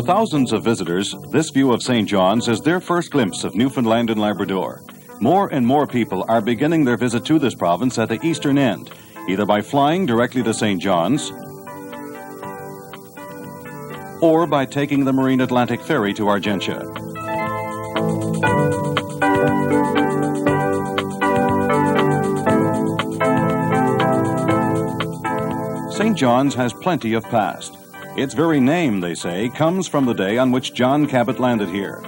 For thousands of visitors, this view of St. John's is their first glimpse of Newfoundland and Labrador. More and more people are beginning their visit to this province at the eastern end, either by flying directly to St. John's or by taking the Marine Atlantic Ferry to Argentia. St. John's has plenty of past. Its very name, they say, comes from the day on which John Cabot landed here.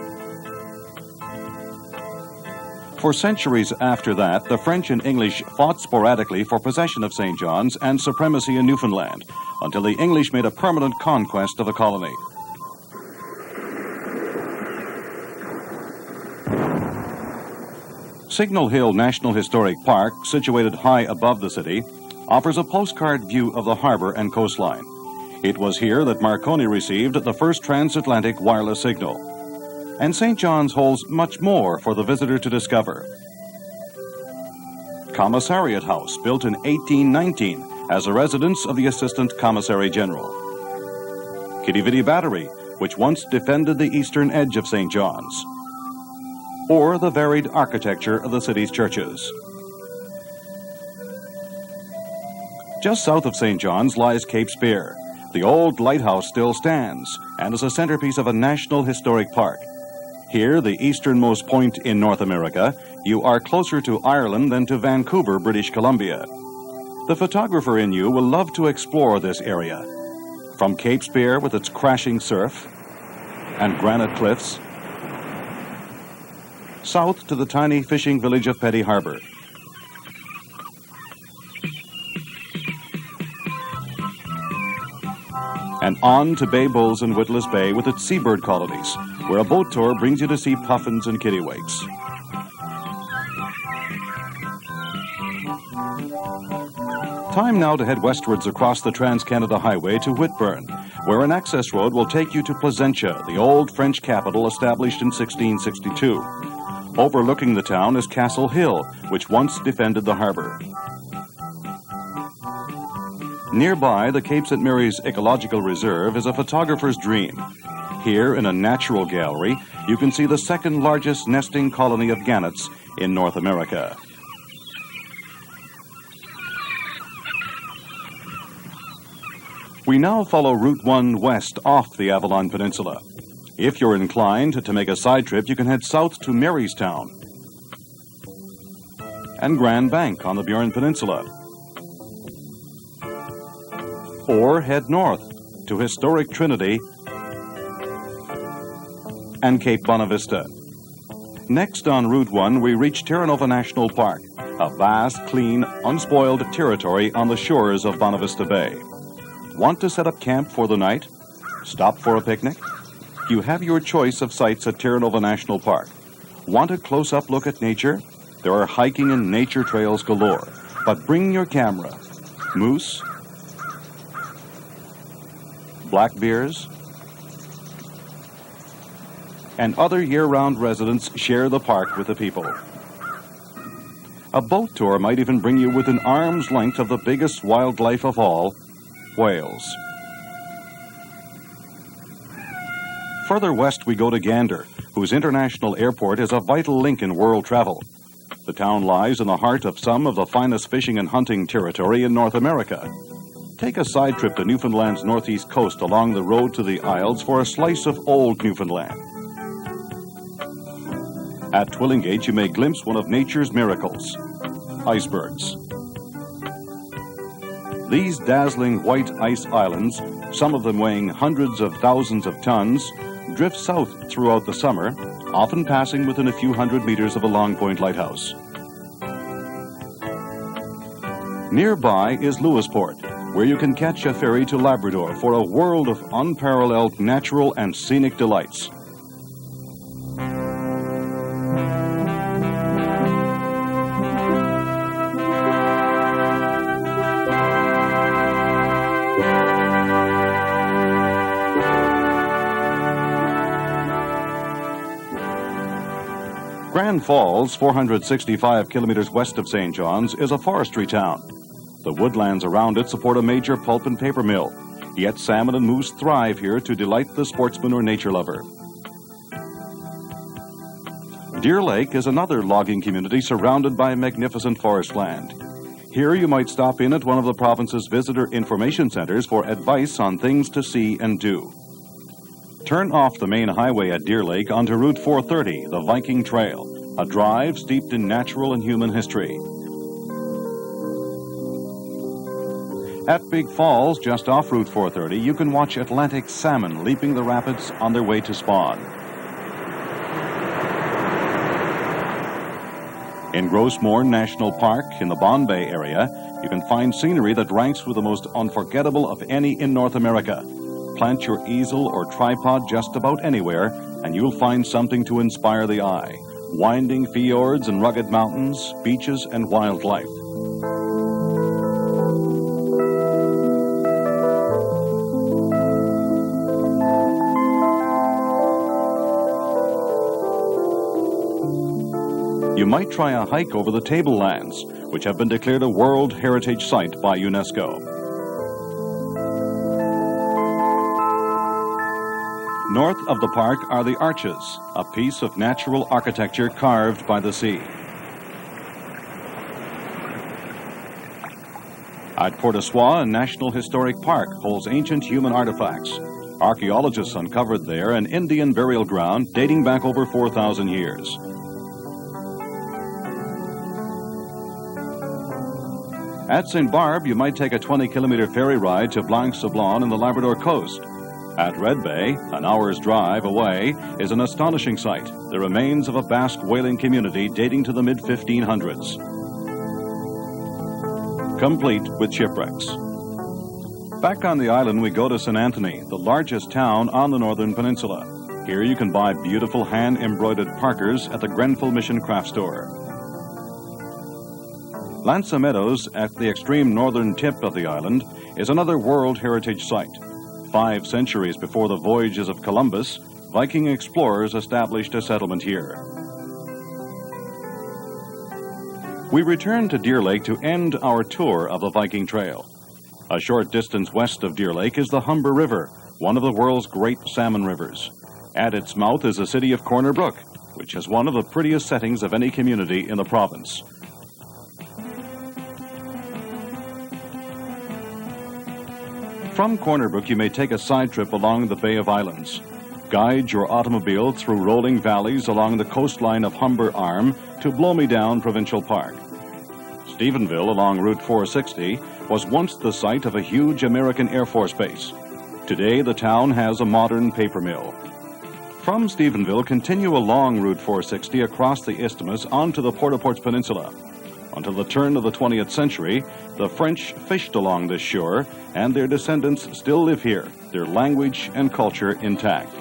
For centuries after that, the French and English fought sporadically for possession of St. John's and supremacy in Newfoundland, until the English made a permanent conquest of the colony. Signal Hill National Historic Park, situated high above the city, offers a postcard view of the harbor and coastline. It was here that Marconi received the first transatlantic wireless signal. And St. John's holds much more for the visitor to discover. Commissariat House, built in 1819 as a residence of the Assistant Commissary General. Kitty Vitty Battery, which once defended the eastern edge of St. John's. Or the varied architecture of the city's churches. Just south of St. John's lies Cape Spear. The old lighthouse still stands and is a centerpiece of a National Historic Park. Here, the easternmost point in North America, you are closer to Ireland than to Vancouver, British Columbia. The photographer in you will love to explore this area. From Cape Spear with its crashing surf and granite cliffs, south to the tiny fishing village of Petty Harbor. And on to Bay Bulls and Witless Bay with its seabird colonies, where a boat tour brings you to see puffins and kittiwakes. Time now to head westwards across the Trans-Canada Highway to Whitburn, where an access road will take you to Placentia, the old French capital established in 1662. Overlooking the town is Castle Hill, which once defended the harbor. Nearby, the Cape St. Mary's Ecological Reserve is a photographer's dream. Here, in a natural gallery, you can see the second largest nesting colony of gannets in North America. We now follow Route 1 west off the Avalon Peninsula. If you're inclined to make a side trip, you can head south to Marystown and Grand Bank on the Burin Peninsula. Or head north to historic Trinity and Cape Bonavista. Next on Route 1, we reach Terra National Park, a vast, clean, unspoiled territory on the shores of Bonavista Bay. Want to set up camp for the night? Stop for a picnic? You have your choice of sites at Terra National Park. Want a close-up look at nature? There are hiking and nature trails galore. But bring your camera. Moose, black bears, and other year-round residents share the park with the people. A boat tour might even bring you within arm's length of the biggest wildlife of all, whales. Further west we go to Gander, whose international airport is a vital link in world travel. The town lies in the heart of some of the finest fishing and hunting territory in North America. Take a side trip to Newfoundland's northeast coast along the road to the Isles for a slice of old Newfoundland. At Twillingate, you may glimpse one of nature's miracles, icebergs. These dazzling white ice islands, some of them weighing hundreds of thousands of tons, drift south throughout the summer, often passing within a few hundred meters of a Long Point lighthouse. Nearby is Lewisport, where you can catch a ferry to Labrador for a world of unparalleled natural and scenic delights. Grand Falls, 465 kilometers west of St. John's, is a forestry town. The woodlands around it support a major pulp and paper mill. Yet salmon and moose thrive here to delight the sportsman or nature lover. Deer Lake is another logging community surrounded by magnificent forest land. Here you might stop in at one of the province's visitor information centers for advice on things to see and do. Turn off the main highway at Deer Lake onto Route 430, the Viking Trail, a drive steeped in natural and human history. At Big Falls, just off Route 430, you can watch Atlantic salmon leaping the rapids on their way to spawn. In Grossmorn National Park in the Bombay area, you can find scenery that ranks with the most unforgettable of any in North America. Plant your easel or tripod just about anywhere, and you'll find something to inspire the eye. Winding fjords and rugged mountains, beaches and wildlife. You might try a hike over the tablelands, which have been declared a World Heritage Site by UNESCO. North of the park are the Arches, a piece of natural architecture carved by the sea. At Port au Soir, a National Historic Park holds ancient human artifacts. Archaeologists uncovered there an Indian burial ground dating back over 4,000 years. At St. Barb, you might take a 20-kilometer ferry ride to Blanc-Sablon in the Labrador coast. At Red Bay, an hour's drive away, is an astonishing sight, the remains of a Basque whaling community dating to the mid-1500s. Complete with shipwrecks. Back on the island, we go to St. Anthony, the largest town on the northern peninsula. Here you can buy beautiful hand-embroidered parkers at the Grenfell Mission Craft Store. Lansa Meadows, at the extreme northern tip of the island, is another World Heritage Site. 5 centuries before the voyages of Columbus, Viking explorers established a settlement here. We return to Deer Lake to end our tour of the Viking Trail. A short distance west of Deer Lake is the Humber River, one of the world's great salmon rivers. At its mouth is the city of Brook, which has one of the prettiest settings of any community in the province. From Brook, you may take a side trip along the Bay of Islands. Guide your automobile through rolling valleys along the coastline of Humber Arm to Blow Me Down Provincial Park. Stephenville along Route 460 was once the site of a huge American Air Force base. Today, the town has a modern paper mill. From Stephenville, continue along Route 460 across the isthmus onto the Port-au-Prince Peninsula. Until the turn of the 20th century, the French fished along this shore, and their descendants still live here, their language and culture intact.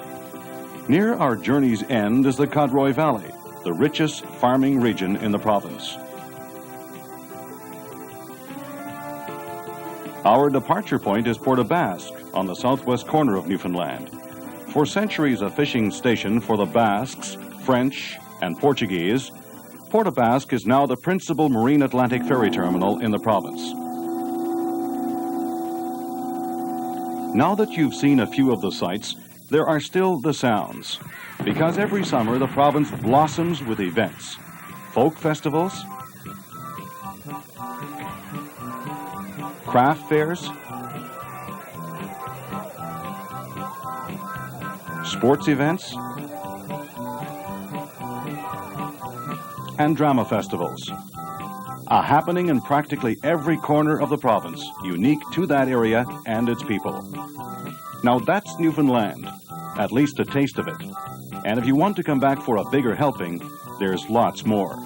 Near our journey's end is the Cadroy Valley, the richest farming region in the province. Our departure point is Port aux Basques, on the southwest corner of Newfoundland. For centuries a fishing station for the Basques, French, and Portuguese, Port aux Basques is now the principal marine Atlantic ferry terminal in the province. Now that you've seen a few of the sights, there are still the sounds, because every summer the province blossoms with events. Folk festivals, craft fairs, sports events, and drama festivals. A happening in practically every corner of the province, unique to that area and its people. Now that's Newfoundland, at least a taste of it. And if you want to come back for a bigger helping, there's lots more.